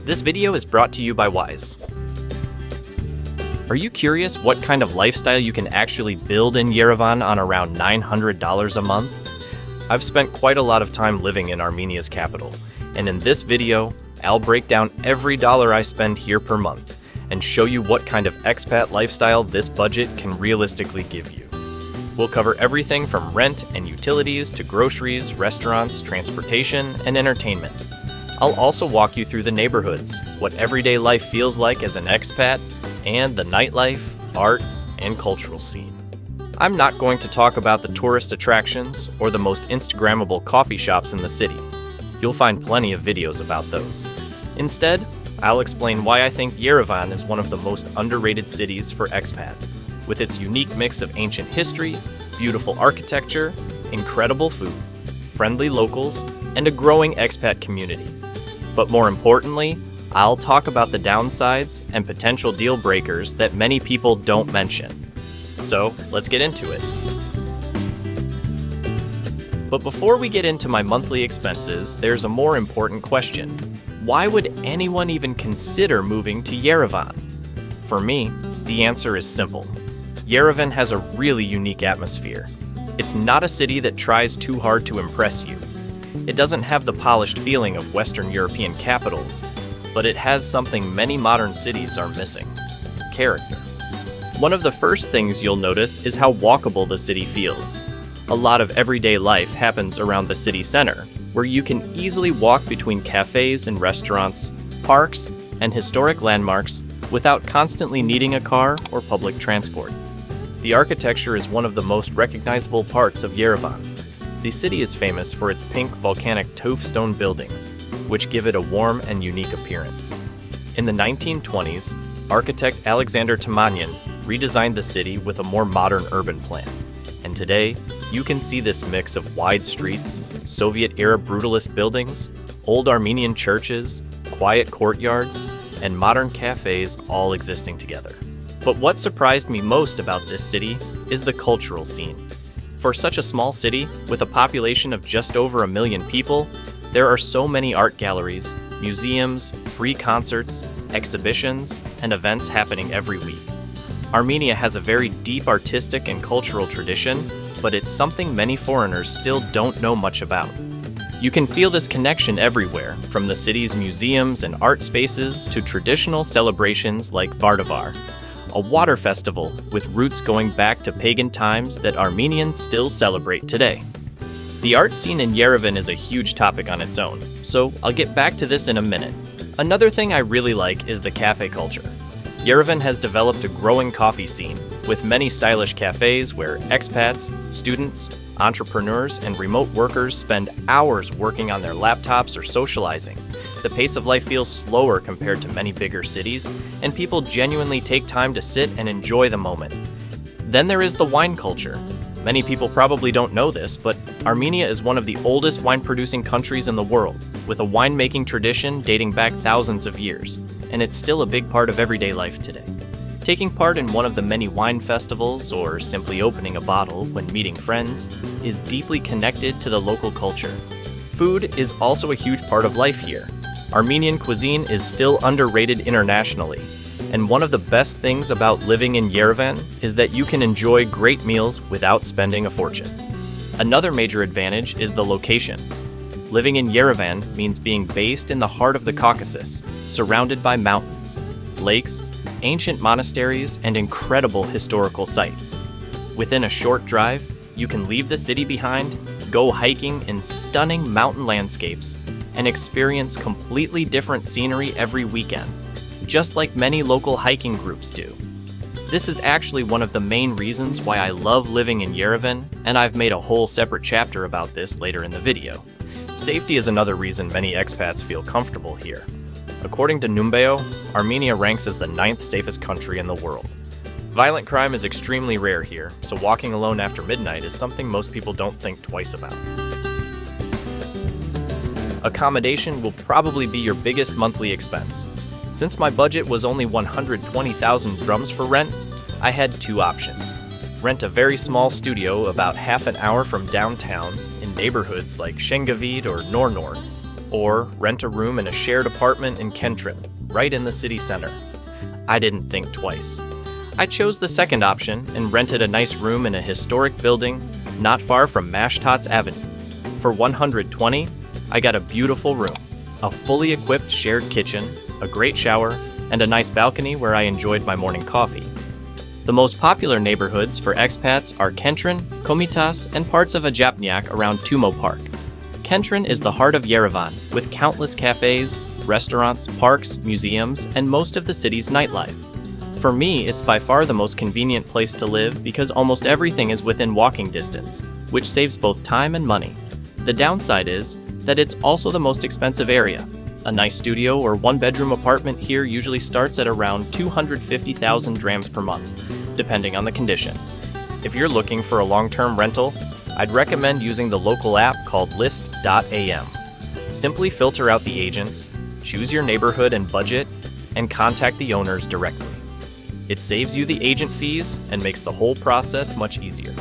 This video is brought to you by Wise. Are you curious what kind of lifestyle you can actually build in Yerevan on around $900 a month? I've spent quite a lot of time living in Armenia's capital, and in this video, I'll break down every dollar I spend here per month and show you what kind of expat lifestyle this budget can realistically give you. We'll cover everything from rent and utilities to groceries, restaurants, transportation, and entertainment. I'll also walk you through the neighborhoods, what everyday life feels like as an expat, and the nightlife, art, and cultural scene. I'm not going to talk about the tourist attractions or the most Instagrammable coffee shops in the city. You'll find plenty of videos about those. Instead, I'll explain why I think Yerevan is one of the most underrated cities for expats, with its unique mix of ancient history, beautiful architecture, incredible food, friendly locals, and a growing expat community. But more importantly, I'll talk about the downsides and potential deal breakers that many people don't mention. So let's get into it. But before we get into my monthly expenses, there's a more important question. Why would anyone even consider moving to Yerevan? For me, the answer is simple. Yerevan has a really unique atmosphere. It's not a city that tries too hard to impress you. It doesn't have the polished feeling of Western European capitals, but it has something many modern cities are missing: character. One of the first things you'll notice is how walkable the city feels. A lot of everyday life happens around the city center, where you can easily walk between cafes and restaurants, parks, and historic landmarks without constantly needing a car or public transport. The architecture is one of the most recognizable parts of Yerevan. The city is famous for its pink volcanic tuff stone buildings, which give it a warm and unique appearance. In the 1920s, architect Alexander Tamanyan redesigned the city with a more modern urban plan. And today, you can see this mix of wide streets, Soviet-era brutalist buildings, old Armenian churches, quiet courtyards, and modern cafes all existing together. But what surprised me most about this city is the cultural scene. For such a small city, with a population of just over 1 million people, there are so many art galleries, museums, free concerts, exhibitions, and events happening every week. Armenia has a very deep artistic and cultural tradition, but it's something many foreigners still don't know much about. You can feel this connection everywhere, from the city's museums and art spaces to traditional celebrations like Vardavar, a water festival with roots going back to pagan times that Armenians still celebrate today. The art scene in Yerevan is a huge topic on its own, so I'll get back to this in a minute. Another thing I really like is the cafe culture. Yerevan has developed a growing coffee scene, with many stylish cafes where expats, students, entrepreneurs, and remote workers spend hours working on their laptops or socializing. The pace of life feels slower compared to many bigger cities, and people genuinely take time to sit and enjoy the moment. Then there is the wine culture. Many people probably don't know this, but Armenia is one of the oldest wine-producing countries in the world, with a winemaking tradition dating back thousands of years, and it's still a big part of everyday life today. Taking part in one of the many wine festivals, or simply opening a bottle when meeting friends, is deeply connected to the local culture. Food is also a huge part of life here. Armenian cuisine is still underrated internationally, and one of the best things about living in Yerevan is that you can enjoy great meals without spending a fortune. Another major advantage is the location. Living in Yerevan means being based in the heart of the Caucasus, surrounded by mountains, lakes, ancient monasteries, and incredible historical sites. Within a short drive, you can leave the city behind, go hiking in stunning mountain landscapes, and experience completely different scenery every weekend, just like many local hiking groups do. This is actually one of the main reasons why I love living in Yerevan, and I've made a whole separate chapter about this later in the video. Safety is another reason many expats feel comfortable here. According to Numbeo, Armenia ranks as the 9th safest country in the world. Violent crime is extremely rare here, so walking alone after midnight is something most people don't think twice about. Accommodation will probably be your biggest monthly expense. Since my budget was only 120,000 drums for rent, I had two options. Rent a very small studio about half an hour from downtown in neighborhoods like Shengavid or Nornor, or rent a room in a shared apartment in Kentrin, right in the city center. I didn't think twice. I chose the second option and rented a nice room in a historic building not far from Mashtots Avenue. For $120, I got a beautiful room, a fully equipped shared kitchen, a great shower, and a nice balcony where I enjoyed my morning coffee. The most popular neighborhoods for expats are Kentrin, Komitas, and parts of Ajapniak around Tumo Park. Kentrin is the heart of Yerevan, with countless cafes, restaurants, parks, museums, and most of the city's nightlife. For me, it's by far the most convenient place to live because almost everything is within walking distance, which saves both time and money. The downside is that it's also the most expensive area. A nice studio or one-bedroom apartment here usually starts at around 250,000 drams per month, depending on the condition. If you're looking for a long-term rental, I'd recommend using the local app called list.am. Simply filter out the agents, choose your neighborhood and budget, and contact the owners directly. It saves you the agent fees and makes the whole process much easier.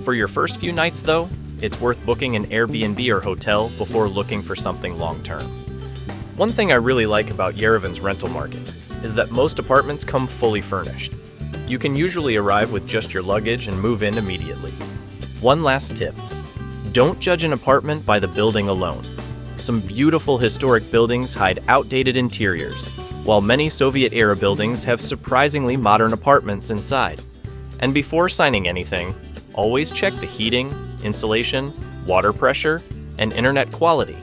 For your first few nights, though, it's worth booking an Airbnb or hotel before looking for something long-term. One thing I really like about Yerevan's rental market is that most apartments come fully furnished. You can usually arrive with just your luggage and move in immediately. One last tip: don't judge an apartment by the building alone. Some beautiful historic buildings hide outdated interiors, while many Soviet-era buildings have surprisingly modern apartments inside. And before signing anything, always check the heating, insulation, water pressure, and internet quality.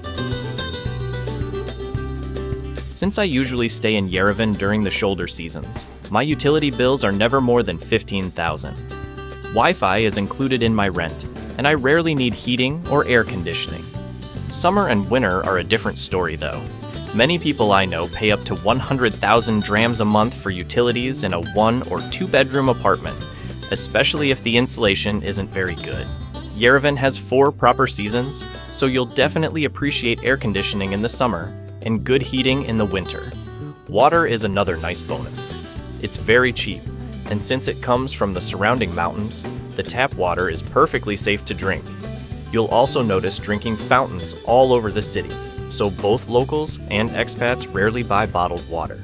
Since I usually stay in Yerevan during the shoulder seasons, my utility bills are never more than $15,000. Wi-Fi is included in my rent, and I rarely need heating or air conditioning. Summer and winter are a different story, though. Many people I know pay up to 100,000 drams a month for utilities in a 1- or 2-bedroom apartment, especially if the insulation isn't very good. Yerevan has 4 proper seasons, so you'll definitely appreciate air conditioning in the summer and good heating in the winter. Water is another nice bonus. It's very cheap, and since it comes from the surrounding mountains, the tap water is perfectly safe to drink. You'll also notice drinking fountains all over the city, so both locals and expats rarely buy bottled water.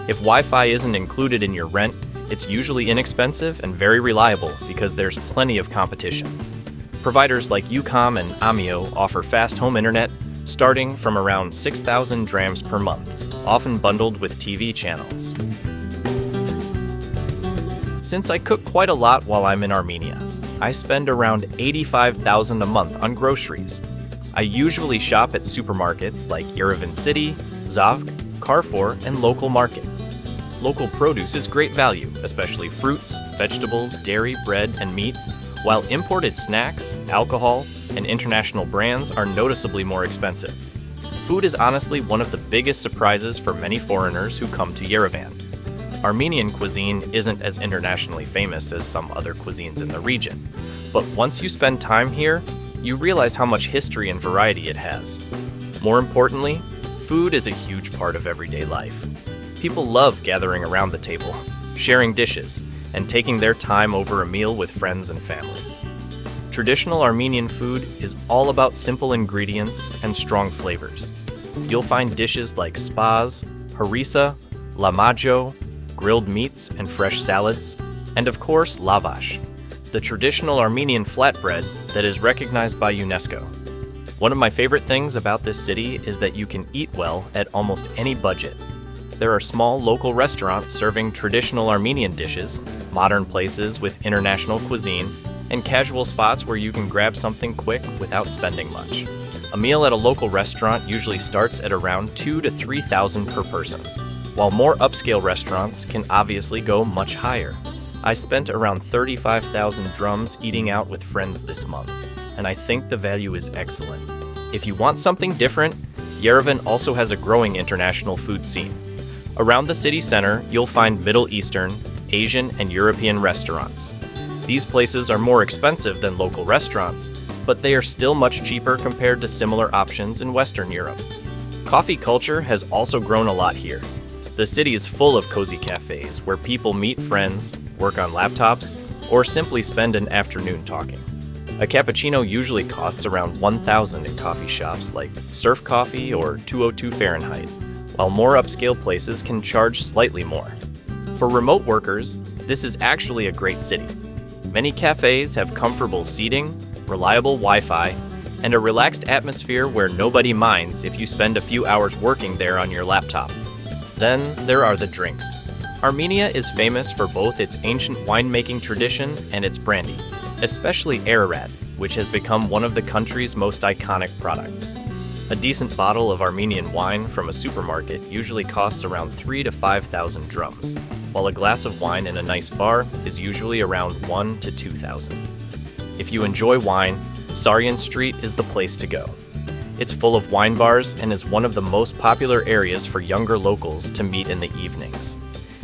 If Wi-Fi isn't included in your rent, it's usually inexpensive and very reliable because there's plenty of competition. Providers like Ucom and Amio offer fast home internet starting from around 6,000 drams per month, often bundled with TV channels. Since I cook quite a lot while I'm in Armenia, I spend around $85,000 a month on groceries. I usually shop at supermarkets like Yerevan City, Zavk, Carrefour, and local markets. Local produce is great value, especially fruits, vegetables, dairy, bread, and meat, while imported snacks, alcohol, and international brands are noticeably more expensive. Food is honestly one of the biggest surprises for many foreigners who come to Yerevan. Armenian cuisine isn't as internationally famous as some other cuisines in the region, but once you spend time here, you realize how much history and variety it has. More importantly, food is a huge part of everyday life. People love gathering around the table, sharing dishes, and taking their time over a meal with friends and family. Traditional Armenian food is all about simple ingredients and strong flavors. You'll find dishes like spaz, harissa, lamajo, grilled meats and fresh salads, and of course lavash, the traditional Armenian flatbread that is recognized by UNESCO. One of my favorite things about this city is that you can eat well at almost any budget. There are small local restaurants serving traditional Armenian dishes, modern places with international cuisine, and casual spots where you can grab something quick without spending much. A meal at a local restaurant usually starts at around $2,000 to $3,000 per person, while more upscale restaurants can obviously go much higher. I spent around 35,000 drums eating out with friends this month, and I think the value is excellent. If you want something different, Yerevan also has a growing international food scene. Around the city center, you'll find Middle Eastern, Asian, and European restaurants. These places are more expensive than local restaurants, but they are still much cheaper compared to similar options in Western Europe. Coffee culture has also grown a lot here. The city is full of cozy cafes where people meet friends, work on laptops, or simply spend an afternoon talking. A cappuccino usually costs around 1,000 in coffee shops like Surf Coffee or 202 Fahrenheit, while more upscale places can charge slightly more. For remote workers, this is actually a great city. Many cafes have comfortable seating, reliable Wi-Fi, and a relaxed atmosphere where nobody minds if you spend a few hours working there on your laptop. Then there are the drinks. Armenia is famous for both its ancient winemaking tradition and its brandy, especially Yerevan, which has become one of the country's most iconic products. A decent bottle of Armenian wine from a supermarket usually costs around 3,000 to 5,000 drums, while a glass of wine in a nice bar is usually around 1,000 to 2,000. If you enjoy wine, Saryan Street is the place to go. It's full of wine bars and is one of the most popular areas for younger locals to meet in the evenings.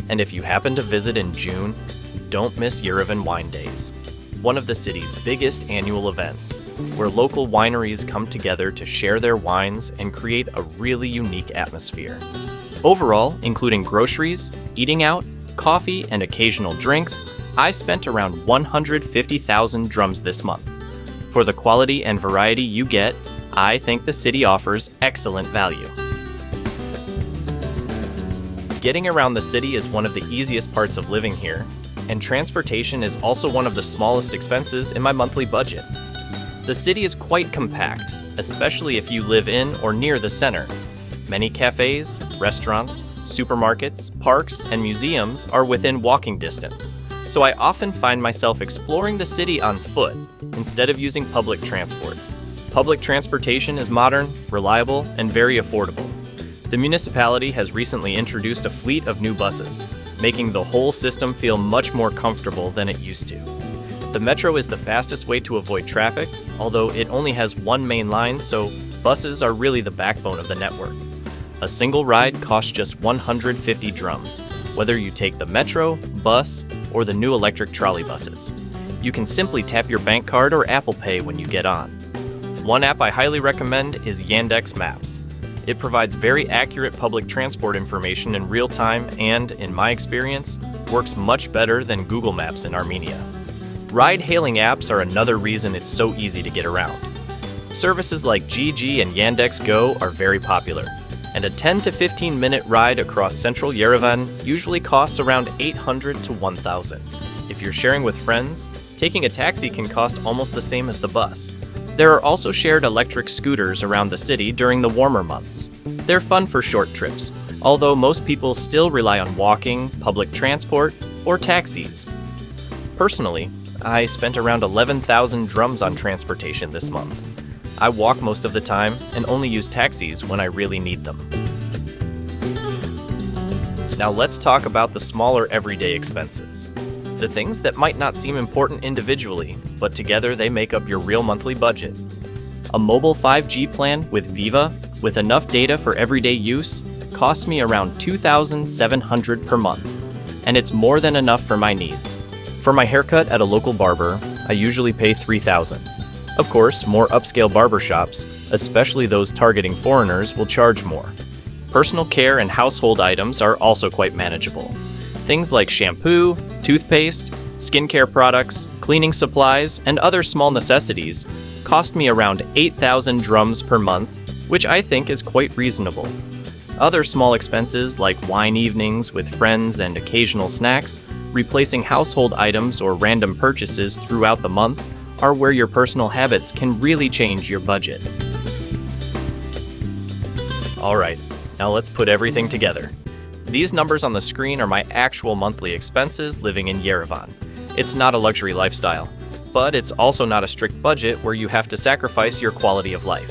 And if you happen to visit in June, don't miss Yerevan Wine Days, one of the city's biggest annual events, where local wineries come together to share their wines and create a really unique atmosphere. Overall, including groceries, eating out, coffee, and occasional drinks, I spent around 150,000 drums this month. For the quality and variety you get, I think the city offers excellent value. Getting around the city is one of the easiest parts of living here, and transportation is also one of the smallest expenses in my monthly budget. The city is quite compact, especially if you live in or near the center. Many cafes, restaurants, supermarkets, parks, and museums are within walking distance, so I often find myself exploring the city on foot instead of using public transport. Public transportation is modern, reliable, and very affordable. The municipality has recently introduced a fleet of new buses, making the whole system feel much more comfortable than it used to. The metro is the fastest way to avoid traffic, although it only has one main line, so buses are really the backbone of the network. A single ride costs just 150 drums, whether you take the metro, bus, or the new electric trolley buses. You can simply tap your bank card or Apple Pay when you get on. One app I highly recommend is Yandex Maps. It provides very accurate public transport information in real time and, in my experience, works much better than Google Maps in Armenia. Ride-hailing apps are another reason it's so easy to get around. Services like GG and Yandex Go are very popular, and a 10 to 15 minute ride across central Yerevan usually costs around 800 to 1,000. If you're sharing with friends, taking a taxi can cost almost the same as the bus. There are also shared electric scooters around the city during the warmer months. They're fun for short trips, although most people still rely on walking, public transport, or taxis. Personally, I spent around 11,000 drums on transportation this month. I walk most of the time and only use taxis when I really need them. Now let's talk about the smaller everyday expenses. The things that might not seem important individually, but together they make up your real monthly budget. A mobile 5G plan with Viva, with enough data for everyday use, costs me around $2,700 per month, and it's more than enough for my needs. For my haircut at a local barber, I usually pay $3,000. Of course, more upscale barbershops, especially those targeting foreigners, will charge more. Personal care and household items are also quite manageable. Things like shampoo, toothpaste, skincare products, cleaning supplies, and other small necessities cost me around 8,000 drums per month, which I think is quite reasonable. Other small expenses like wine evenings with friends and occasional snacks, replacing household items or random purchases throughout the month, are where your personal habits can really change your budget. Alright, now let's put everything together. These numbers on the screen are my actual monthly expenses living in Yerevan. It's not a luxury lifestyle, but it's also not a strict budget where you have to sacrifice your quality of life.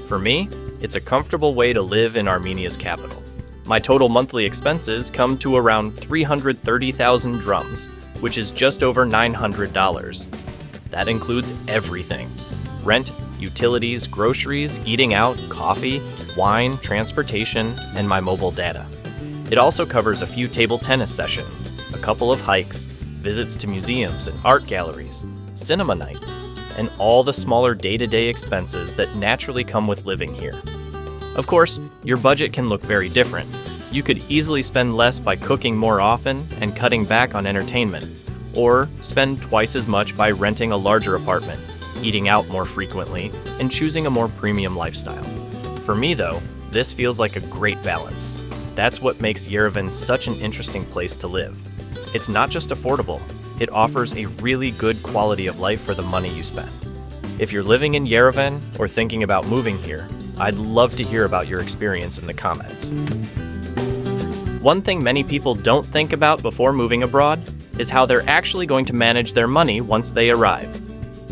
For me, it's a comfortable way to live in Armenia's capital. My total monthly expenses come to around 330,000 drums, which is just over $900. That includes everything: rent, utilities, groceries, eating out, coffee, wine, transportation, and my mobile data. It also covers a few table tennis sessions, a couple of hikes, visits to museums and art galleries, cinema nights, and all the smaller day-to-day expenses that naturally come with living here. Of course, your budget can look very different. You could easily spend less by cooking more often and cutting back on entertainment, or spend twice as much by renting a larger apartment, eating out more frequently, and choosing a more premium lifestyle. For me, though, this feels like a great balance. That's what makes Yerevan such an interesting place to live. It's not just affordable, it offers a really good quality of life for the money you spend. If you're living in Yerevan or thinking about moving here, I'd love to hear about your experience in the comments. One thing many people don't think about before moving abroad is how they're actually going to manage their money once they arrive.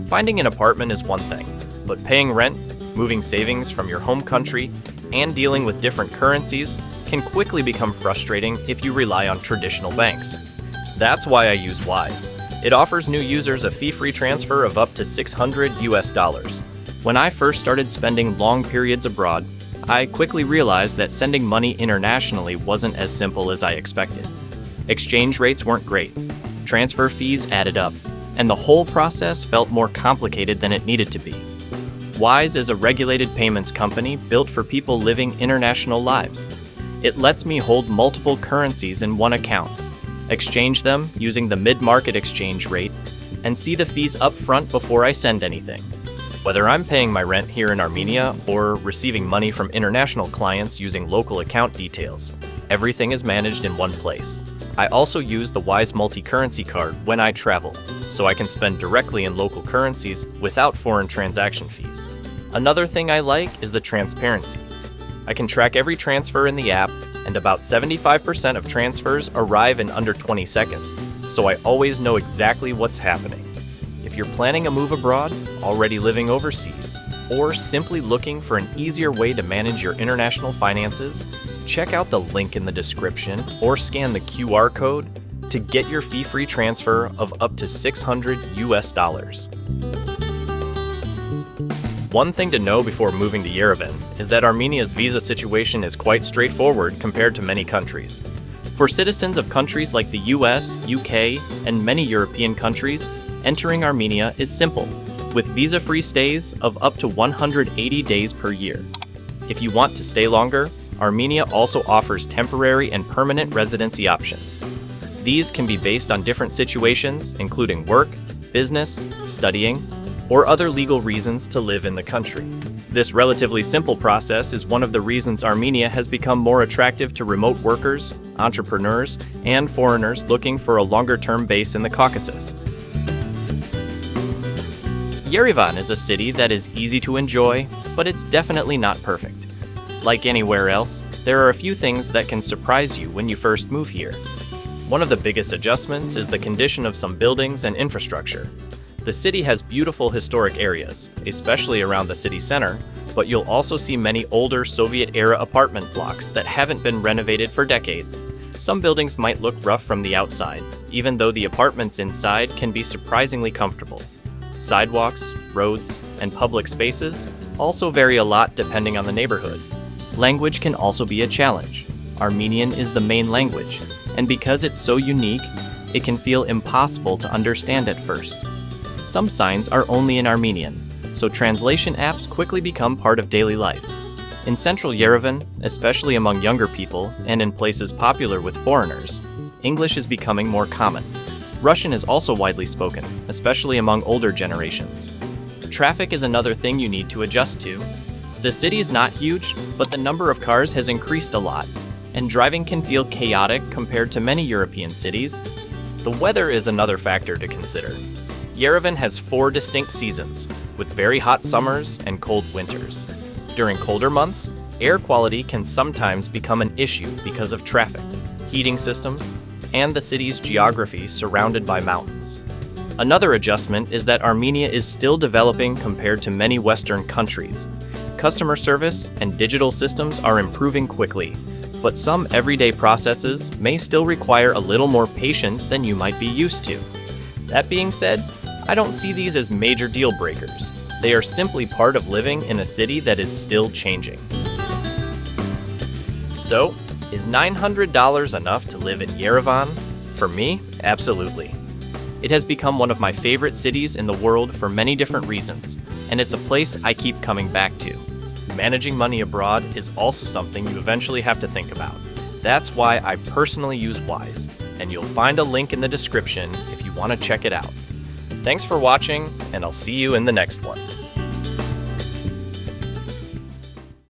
Finding an apartment is one thing, but paying rent, moving savings from your home country, and dealing with different currencies can quickly become frustrating if you rely on traditional banks. That's why I use Wise. It offers new users a fee-free transfer of up to $600. When I first started spending long periods abroad, I quickly realized that sending money internationally wasn't as simple as I expected. Exchange rates weren't great, transfer fees added up, and the whole process felt more complicated than it needed to be. Wise is a regulated payments company built for people living international lives. It lets me hold multiple currencies in one account, exchange them using the mid-market exchange rate, and see the fees up front before I send anything. Whether I'm paying my rent here in Armenia or receiving money from international clients using local account details, everything is managed in one place. I also use the Wise multi-currency card when I travel, so I can spend directly in local currencies without foreign transaction fees. Another thing I like is the transparency. I can track every transfer in the app, and about 75% of transfers arrive in under 20 seconds, so I always know exactly what's happening. If you're planning a move abroad, already living overseas, or simply looking for an easier way to manage your international finances, check out the link in the description or scan the QR code to get your fee-free transfer of up to $600. One thing to know before moving to Yerevan is that Armenia's visa situation is quite straightforward compared to many countries. For citizens of countries like the US, UK, and many European countries, entering Armenia is simple, with visa-free stays of up to 180 days per year. If you want to stay longer, Armenia also offers temporary and permanent residency options. These can be based on different situations, including work, business, studying, or other legal reasons to live in the country. This relatively simple process is one of the reasons Armenia has become more attractive to remote workers, entrepreneurs, and foreigners looking for a longer-term base in the Caucasus. Yerevan is a city that is easy to enjoy, but it's definitely not perfect. Like anywhere else, there are a few things that can surprise you when you first move here. One of the biggest adjustments is the condition of some buildings and infrastructure. The city has beautiful historic areas, especially around the city center, but you'll also see many older Soviet-era apartment blocks that haven't been renovated for decades. Some buildings might look rough from the outside, even though the apartments inside can be surprisingly comfortable. Sidewalks, roads, and public spaces also vary a lot depending on the neighborhood. Language can also be a challenge. Armenian is the main language, and because it's so unique, it can feel impossible to understand at first. Some signs are only in Armenian, so translation apps quickly become part of daily life. In central Yerevan, especially among younger people and in places popular with foreigners, English is becoming more common. Russian is also widely spoken, especially among older generations. Traffic is another thing you need to adjust to. The city is not huge, but the number of cars has increased a lot, and driving can feel chaotic compared to many European cities. The weather is another factor to consider. Yerevan has 4 distinct seasons, with very hot summers and cold winters. During colder months, air quality can sometimes become an issue because of traffic, heating systems, and the city's geography surrounded by mountains. Another adjustment is that Armenia is still developing compared to many Western countries. Customer service and digital systems are improving quickly, but some everyday processes may still require a little more patience than you might be used to. That being said, I don't see these as major deal breakers. They are simply part of living in a city that is still changing. So, is $900 enough to live in Yerevan? For me, absolutely. It has become one of my favorite cities in the world for many different reasons, and it's a place I keep coming back to. Managing money abroad is also something you eventually have to think about. That's why I personally use Wise, and you'll find a link in the description if you want to check it out. Thanks for watching, and I'll see you in the next one.